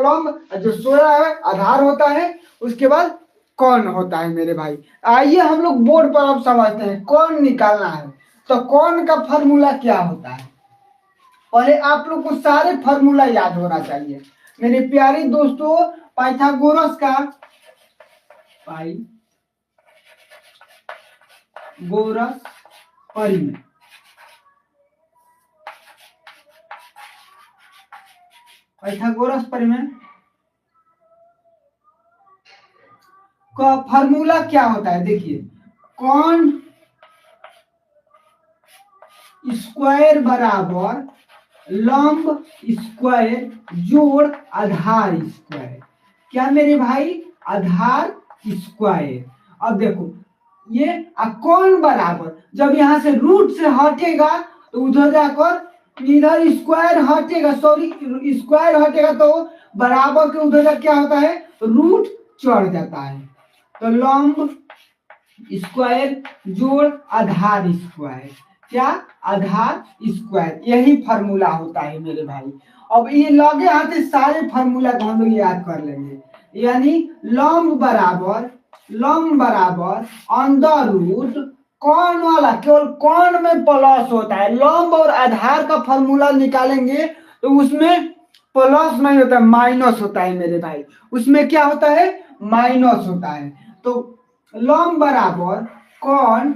लंब, जो सोया है आधार होता है, उसके बाद कौन होता है मेरे भाई। आइए हम लोग बोर्ड पर अब समझते हैं कौन निकालना है। तो कौन का फॉर्मूला क्या होता है, पहले आप लोग को सारे फॉर्मूला याद होना चाहिए मेरे प्यारे दोस्तों। पाइथागोरस का पाइथागोरस परिमेय, पाइथागोरस परिमेय का फॉर्मूला क्या होता है। देखिए कौन स्क्वायर बराबर लंब स्क्वायर जोड़ आधार स्क्वायर। क्या मेरे भाई, आधार स्क्वायर। अब देखो ये कौन बराबर, जब यहां से रूट से हटेगा तो उधर जाकर इधर स्क्वायर हटेगा, सॉरी स्क्वायर हटेगा तो बराबर के उधर जा क्या होता है, रूट चढ़ जाता है। तो लंब स्क्वायर जोड़ आधार स्क्वायर, क्या, आधार स्क्वायर, यही फार्मूला होता है मेरे भाई। अब ये लगे हाथ सारे फार्मूला को हम लोग याद कर लेंगे। यानी लंब बराबर अंडर रूट कौन वाला, केवल कौन में प्लस होता है। लंब और आधार का फार्मूला निकालेंगे तो उसमें प्लस नहीं होता है, माइनस होता है मेरे भाई। उसमें क्या होता है, माइनस होता है। तो लंब बराबर कौन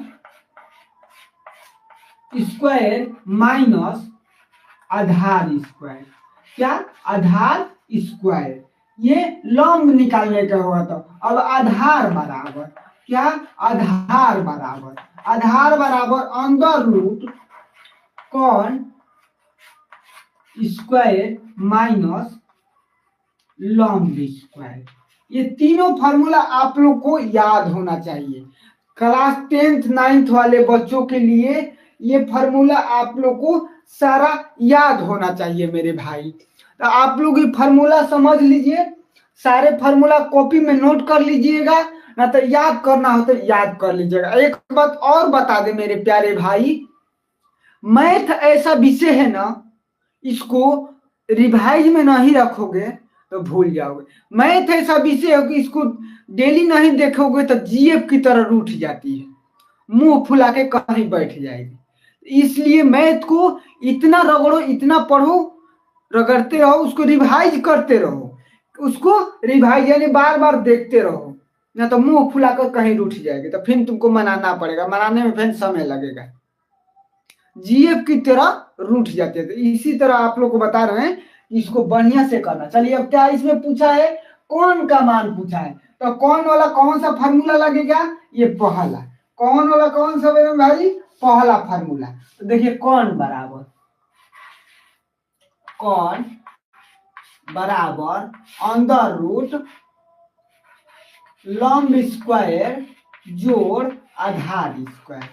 स्क्वायर माइनस आधार स्क्वायर, क्या, आधार स्क्वायर। ये लंब निकालने का हुआ। तो अब आधार बराबर क्या, आधार बराबर अंडर रूट कौन स्क्वायर माइनस लंब स्क्वायर। ये तीनों फार्मूला आप लोग को याद होना चाहिए। क्लास 10th 9th वाले बच्चों के लिए ये फार्मूला आप लोग को सारा याद होना चाहिए मेरे भाई। तो आप लोग ये फार्मूला समझ लीजिए, सारे फार्मूला कॉपी में नोट कर लीजिएगा, ना तो याद करना हो तो याद कर लीजिएगा। एक बात और बता दे मेरे प्यारे भाई, मैथ ऐसा विषय है ना, इसको रिवाइज में नहीं रखोगे तो भूल जाओगे। मैथ ऐसा विषय है कि इसको डेली नहीं देखोगे तो जीएफ की तरह रूठ जाती है, मुंह फुला के कहीं बैठ जाएगी। इसलिए मैथ को इतना रगड़ो, इतना पढ़ो, रगड़ते रहो, उसको रिवाइज करते रहो, उसको रिवाइज यानी बार बार देखते रहो, ना तो मुंह फुलाकर कहीं रूठ जाएगी। तो फिर तुमको मनाना पड़ेगा, मनाने में फिर समय लगेगा, जीएफ की तरह रूठ जाते थे। इसी तरह आप लोग को बता रहे हैं इसको बढ़िया से करना। चलिए अब क्या इसमें पूछा है, कौन का मान पूछा है। तो कौन वाला कौन सा फार्मूला लगेगा, ये पहला। कौन वाला कौन सा मेरे भाई, पहला फार्मूला। तो देखिए कौन बराबर अंडर रूट लंब स्क्वायर जोड़ आधार स्क्वायर,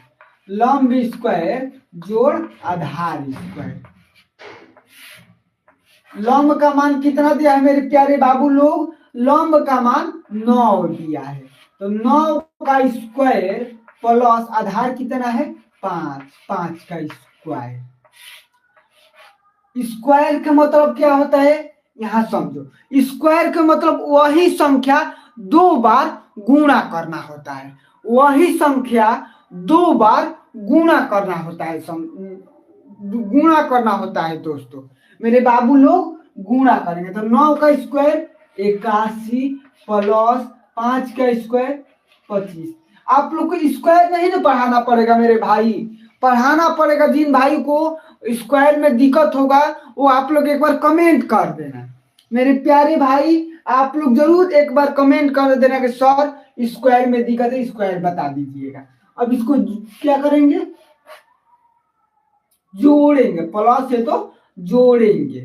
लंब स्क्वायर जोड़ आधार स्क्वायर। लंब का मान कितना दिया है मेरे प्यारे बाबू लोग, लंब का मान 9 दिया है। तो 9 का स्क्वायर प्लस आधार कितना है 5, 5 का स्क्वायर। स्क्वायर का मतलब क्या होता है, यहां समझो, स्क्वायर का मतलब वही संख्या 2 बार गुणा करना होता है, वही संख्या 2 बार गुणा करना होता है, गुणा करना होता है दोस्तों। मेरे बाबू लोग गुणा करेंगे तो 9 का स्क्वायर 81 प्लस 5 का स्क्वायर 25। आप लोग को स्क्वायर नहीं ना पढ़ाना पड़ेगा मेरे भाई, पढ़ाना पड़ेगा। जिन भाई को स्क्वायर में दिक्कत होगा वो आप लोग एक बार कमेंट कर देना मेरे प्यारे भाई, आप लोग जरूर एक बार कमेंट कर देना कि सर स्क्वायर में दिक्कत है, स्क्वायर बता दीजिएगा। अब इसको क्या करेंगे, जोड़ेंगे, प्लस है तो जोड़ेंगे।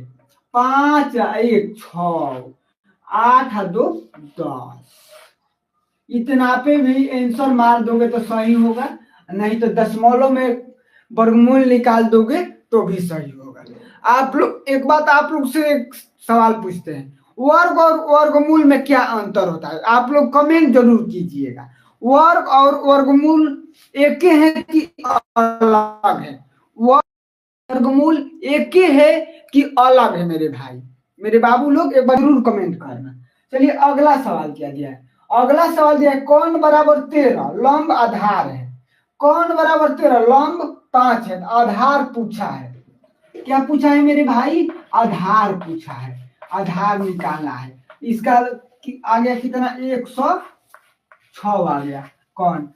5 1 6, 8 2 10। इतना पे भी आंसर मार दोगे तो सही होगा, नहीं तो दशमलव में वर्गमूल निकाल दोगे तो भी सही होगा। आप लोग एक बात आप लोग से एक सवाल पूछते हैं, वर्ग और वर्गमूल में क्या अंतर होता है, आप लोग कमेंट जरूर कीजिएगा। वर्ग और वर्गमूल एक है कि अलग है, वर्गमूल एक है कि अलग है मेरे भाई। मेरे बाबू लोग एक बार जरूर कमेंट करना। चलिए अगला सवाल क्या दिया है। अगला सवाल दिया है कौन बराबर 13 लंब आधार है। कौन बराबर 13 लंब 5 है, आधार पूछा है। क्या पूछा है मेरे भाई, आधार पूछा है, आधार निकालना है। इसका आ गया कितना, 106 आ गया। कौन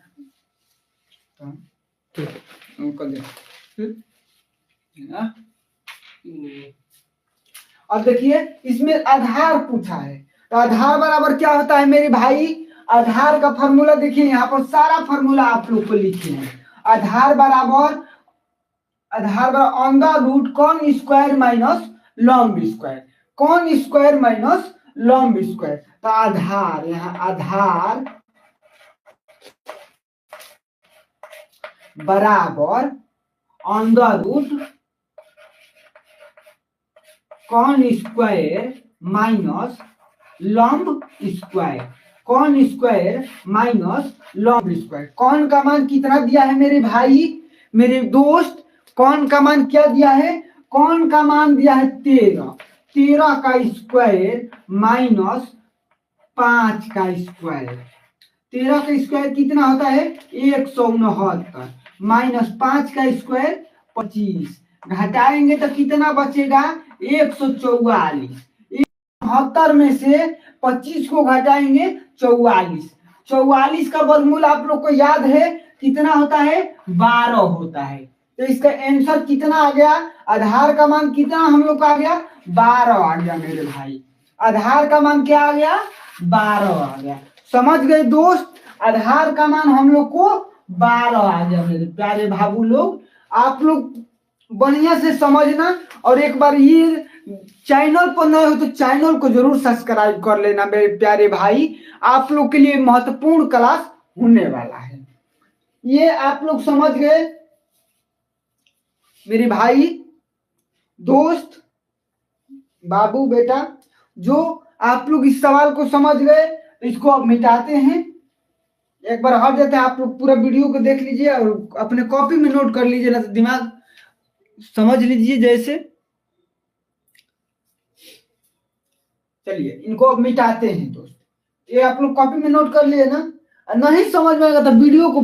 और देखिए इसमें आधार पूछा है, तो आधार बराबर क्या होता है मेरे भाई, आधार का फॉर्मूला देखिए यहाँ पर सारा फॉर्मूला आप लोग को लिखे हैं। आधार बराबर ऑन द रूट कौन स्क्वायर माइनस लॉन्ग स्क्वायर, कौन स्क्वायर माइनस लॉन्ग स्क्वायर। तो आधार, यहाँ आधार बराबर ऑन द रूट कौन स्क्वायर माइनस लंब स्क्वायर, कौन स्क्वायर माइनस लंब स्क्वायर। कौन का मान कितना दिया है मेरे भाई, मेरे दोस्त, कौन का मान क्या दिया है, कौन का मान दिया है 13, 13 का स्क्वायर माइनस 5 का स्क्वायर। 13 का स्क्वायर कितना होता है 169 माइनस 5 का स्क्वायर 25, घटाएंगे तो कितना बचेगा 144। 72 में से 25 को घटाएंगे 44, 44 का वर्गमूल आप लोग को याद है कितना होता है 12 होता है। तो इसका आंसर कितना आ गया, आधार का मान कितना हम लोग का आ गया 12 आ गया मेरे भाई। आधार का मान क्या आ गया 12 आ गया। समझ गए दोस्त, आधार का मान हम लोग को 12 आ गया मेरे प्यारे बाबू लोग। आप लोग बढ़िया से समझना और एक बार ये चैनल पर नए हो तो चैनल को जरूर सब्सक्राइब कर लेना मेरे प्यारे भाई। आप लोग के लिए महत्वपूर्ण क्लास होने वाला है। ये आप लोग समझ गए मेरे भाई, दोस्त, बाबू, बेटा, जो आप लोग इस सवाल को समझ गए इसको अब मिटाते हैं। एक बार हट जाते हैं, आप लोग पूरा वीडियो को देख लीजिए और अपने कॉपी में नोट कर लीजिए, ना तो दिमाग समझ लीजिए जैसे। चलिए इनको अब मिटाते हैं दोस्त। ये आप लोग कॉपी में नोट कर लिए ना, नहीं समझ में आएगा तो वीडियो को